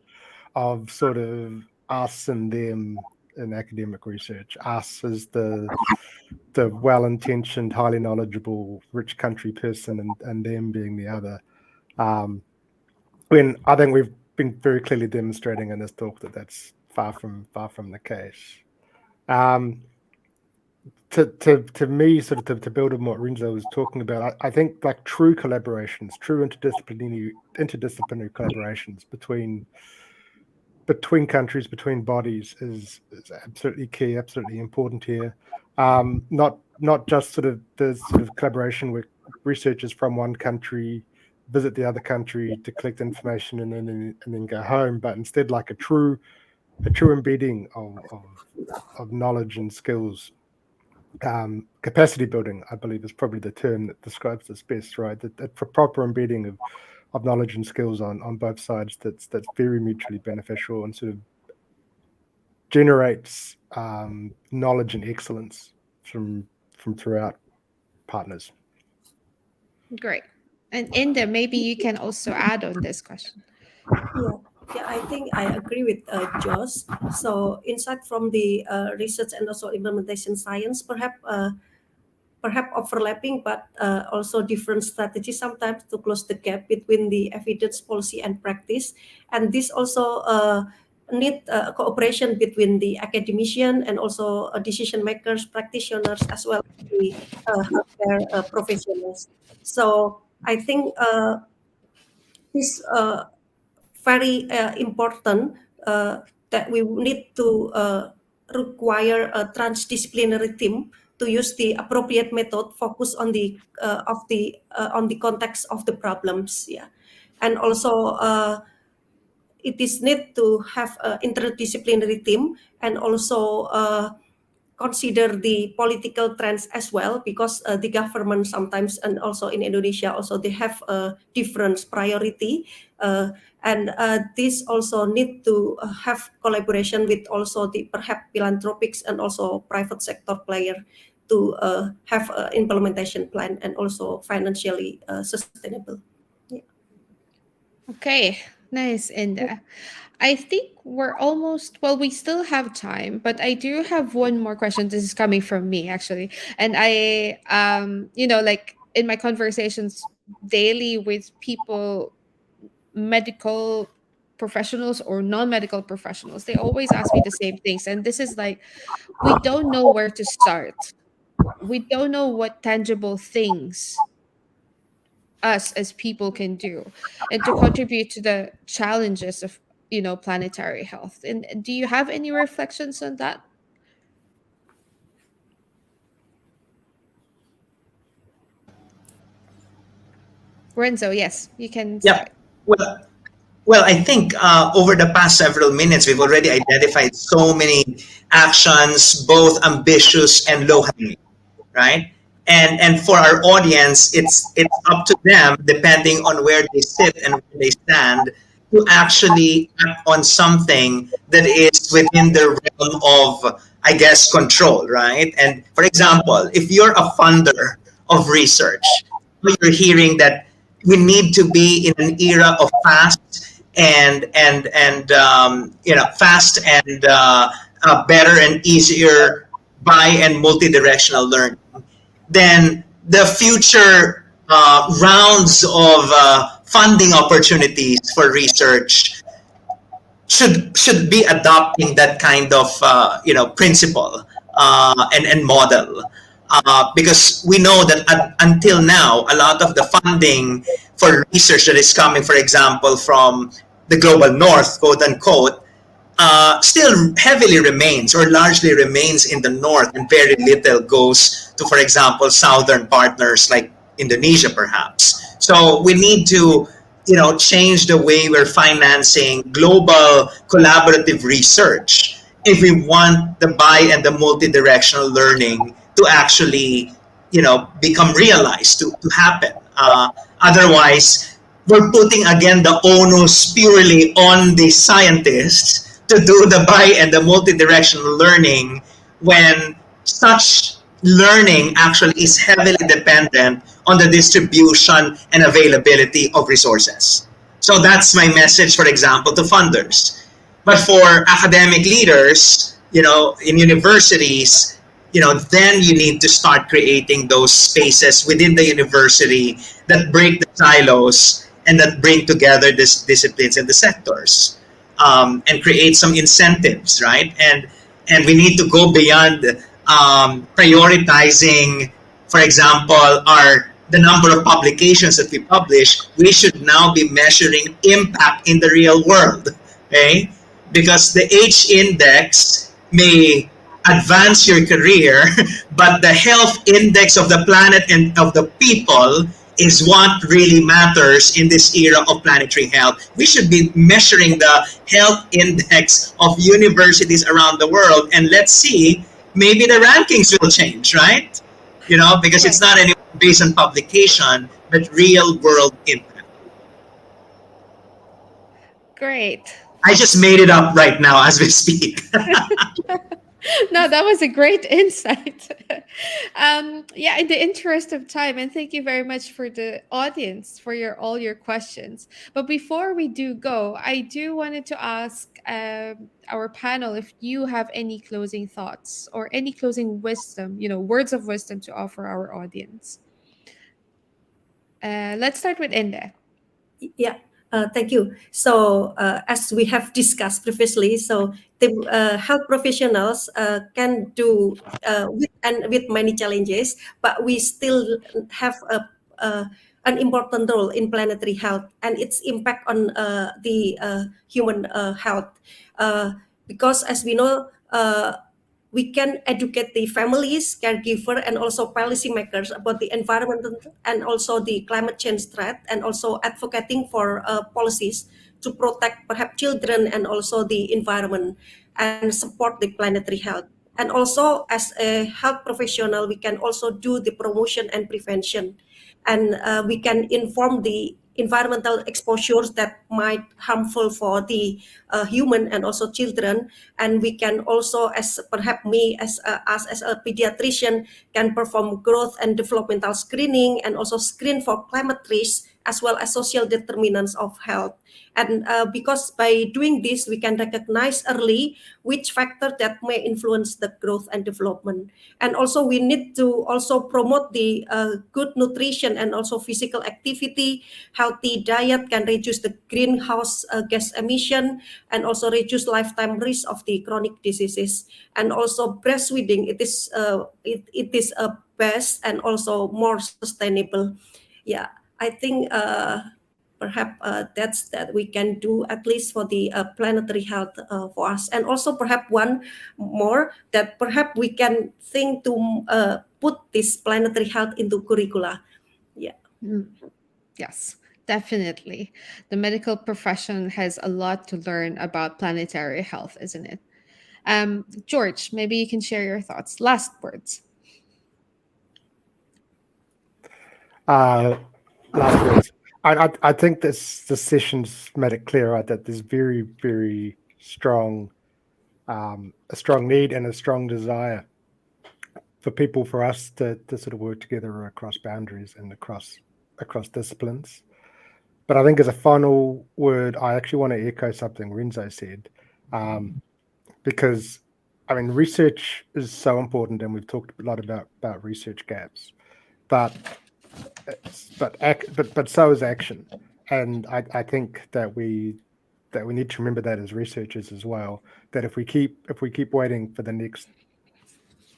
Speaker 4: of sort of us and them in academic research. Us as the well-intentioned, highly knowledgeable, rich country person, and them being the other. When I think we've been very clearly demonstrating in this talk that that's far from the case. To me, sort of to build on what Renzo was talking about, I think like true collaborations, true interdisciplinary collaborations between countries, between bodies is absolutely key, absolutely important here. Not just sort of the sort of collaboration where researchers from one country visit the other country to collect information and then go home, but instead like a true embedding of knowledge and skills. Capacity building, I believe, is probably the term that describes this best, right? That proper embedding of knowledge and skills on both sides that's very mutually beneficial and sort of generates knowledge and excellence from throughout partners.
Speaker 1: Great. And Inda, maybe you can also add on this question.
Speaker 3: Yeah, I think I agree with Josh. So, insight from the research and also implementation science, perhaps overlapping, but also different strategies sometimes to close the gap between the evidence, policy, and practice. And this also need cooperation between the academician and also decision makers, practitioners, as well as the healthcare professionals. So I think this very important that we need to require a transdisciplinary team to use the appropriate method, focus on the on the context of the problems. Yeah, and also it is need to have an interdisciplinary team, and also consider the political trends as well, because the government sometimes, and also in Indonesia also, they have a different priority, and this also need to have collaboration with also the perhaps philanthropics and also private sector player to have an implementation plan and also financially sustainable. Yeah.
Speaker 1: Okay, nice, Inda. I think we're almost, well, we still have time, but I do have one more question. This is coming from me, actually. And I, like in my conversations daily with people, medical professionals or non-medical professionals, they always ask me the same things. And this is like, we don't know where to start. We don't know what tangible things us as people can do and to contribute to the challenges of planetary health. And do you have any reflections on that, Renzo? Yes, you can
Speaker 2: Yep.
Speaker 1: start.
Speaker 2: Well, Well, I think over the past several minutes, we've already identified so many actions, both ambitious and low hanging, right? And for our audience, it's up to them, depending on where they sit and where they stand, to actually act on something that is within the realm of, I guess, control, right? And for example, if you're a funder of research, you're hearing that we need to be in an era of fast fast and better and easier bi and multidirectional learning, then the future rounds of funding opportunities for research should be adopting that kind of principle and model, because we know that until now a lot of the funding for research that is coming, for example, from the global north, quote unquote, still heavily remains or largely remains in the north, and very little goes to, for example, southern partners like Indonesia, perhaps. So we need to, change the way we're financing global collaborative research if we want the bi and the multidirectional learning to actually, become realized, to happen. Otherwise, we're putting again the onus purely on the scientists to do the bi and the multidirectional learning, when such learning actually is heavily dependent on the distribution and availability of resources. So that's my message, for example, to funders. But for academic leaders, in universities, then you need to start creating those spaces within the university that break the silos and that bring together these disciplines and the sectors, and create some incentives, right? And we need to go beyond prioritizing, for example, the number of publications that we publish. We should now be measuring impact in the real world, okay? Because the H index may advance your career, but the health index of the planet and of the people is what really matters in this era of planetary health. We should be measuring the health index of universities around the world, and let's see, maybe the rankings will change, right? Because it's not anymore based on publication, but real world impact.
Speaker 1: Great.
Speaker 2: I just made it up right now as we speak.
Speaker 1: No, that was a great insight. Yeah, in the interest of time, and thank you very much for the audience for all your questions. But before we do go, I do wanted to ask our panel if you have any closing thoughts or any closing wisdom, words of wisdom to offer our audience. Let's start with Inde.
Speaker 3: Yeah, thank you. So, as we have discussed previously, so the health professionals can do with many challenges, but we still have an important role in planetary health and its impact on the human health. Because as we know, we can educate the families, caregiver, and also policymakers about the environment and also the climate change threat, and also advocating for policies to protect perhaps children and also the environment and support the planetary health. And also as a health professional, we can also do the promotion and prevention, and we can inform the environmental exposures that might harmful for the human and also children. And we can also, as perhaps me as a pediatrician, can perform growth and developmental screening and also screen for climate risks as well as social determinants of health. And because by doing this, we can recognize early which factor that may influence the growth and development. And also we need to also promote the good nutrition and also physical activity. Healthy diet can reduce the greenhouse gas emission and also reduce lifetime risk of the chronic diseases. And also breastfeeding, it is best and also more sustainable. Yeah, I think perhaps that's that we can do at least for the planetary health for us. And also perhaps one more, that perhaps we can think to put this planetary health into curricula. Yeah.
Speaker 1: Yes. Definitely. The medical profession has a lot to learn about planetary health, isn't it? George, maybe you can share your thoughts. Last words.
Speaker 4: Last words. I think this session's made it clear, right, that there's very, very strong, a strong need and a strong desire for people, for us to sort of work together across boundaries and across disciplines. But I think as a final word, I actually want to echo something Renzo said, because I mean, research is so important, and we've talked a lot about research gaps, but so is action, and I think that we need to remember that as researchers as well. That if we keep waiting for the next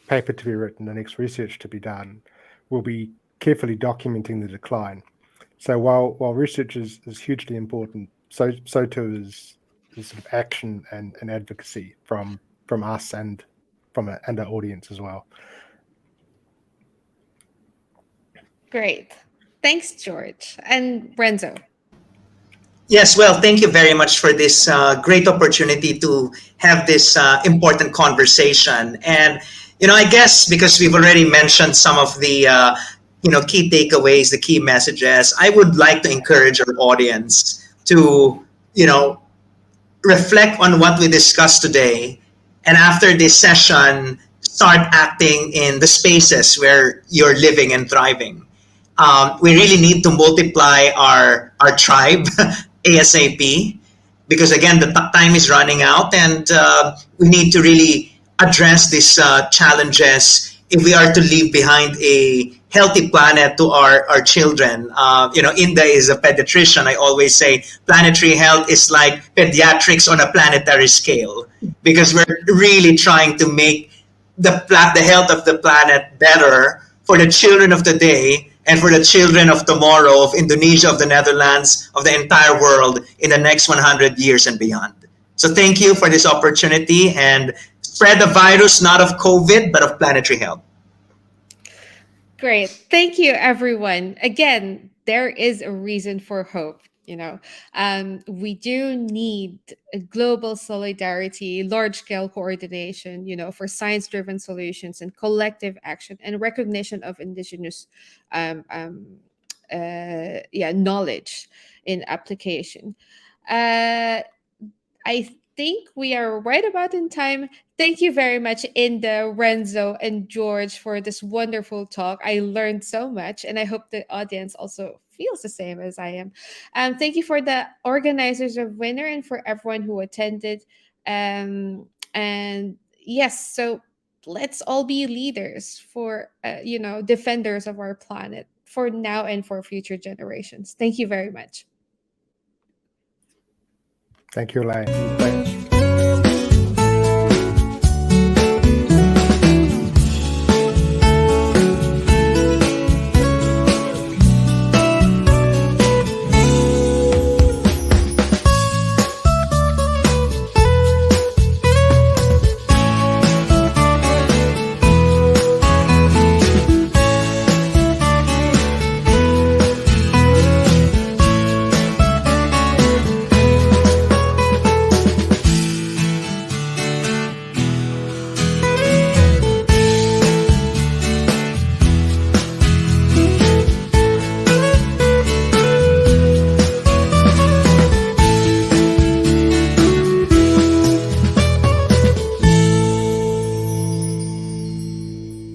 Speaker 4: paper to be written, the next research to be done, we'll be carefully documenting the decline. So while research is hugely important, so too is sort of action and advocacy from us and and our audience as well.
Speaker 1: Great. Thanks, George. And Renzo.
Speaker 2: Yes, well, thank you very much for this great opportunity to have this important conversation. And, I guess because we've already mentioned some of the, key takeaways, the key messages, I would like to encourage our audience to, reflect on what we discussed today. And after this session, start acting in the spaces where you're living and thriving. We really need to multiply our tribe ASAP, because again, the time is running out, and we need to really address these challenges if we are to leave behind a healthy planet to our children. Inda is a pediatrician. I always say planetary health is like pediatrics on a planetary scale, because we're really trying to make the health of the planet better for the children of today and for the children of tomorrow, of Indonesia, of the Netherlands, of the entire world in the next 100 years and beyond. So thank you for this opportunity, and spread the virus, not of COVID, but of planetary health.
Speaker 1: Great. Thank you, everyone. Again, there is a reason for hope. We do need a global solidarity, large-scale coordination, for science-driven solutions and collective action and recognition of indigenous knowledge in application. I think we are right about in time. Thank you very much, Inda, Renzo, and George, for this wonderful talk. I learned so much, and I hope the audience also feels the same as I am. Thank you for the organizers of Winner and for everyone who attended. And yes, so let's all be leaders for, defenders of our planet for now and for future generations. Thank you very much.
Speaker 4: Thank you, Elaine.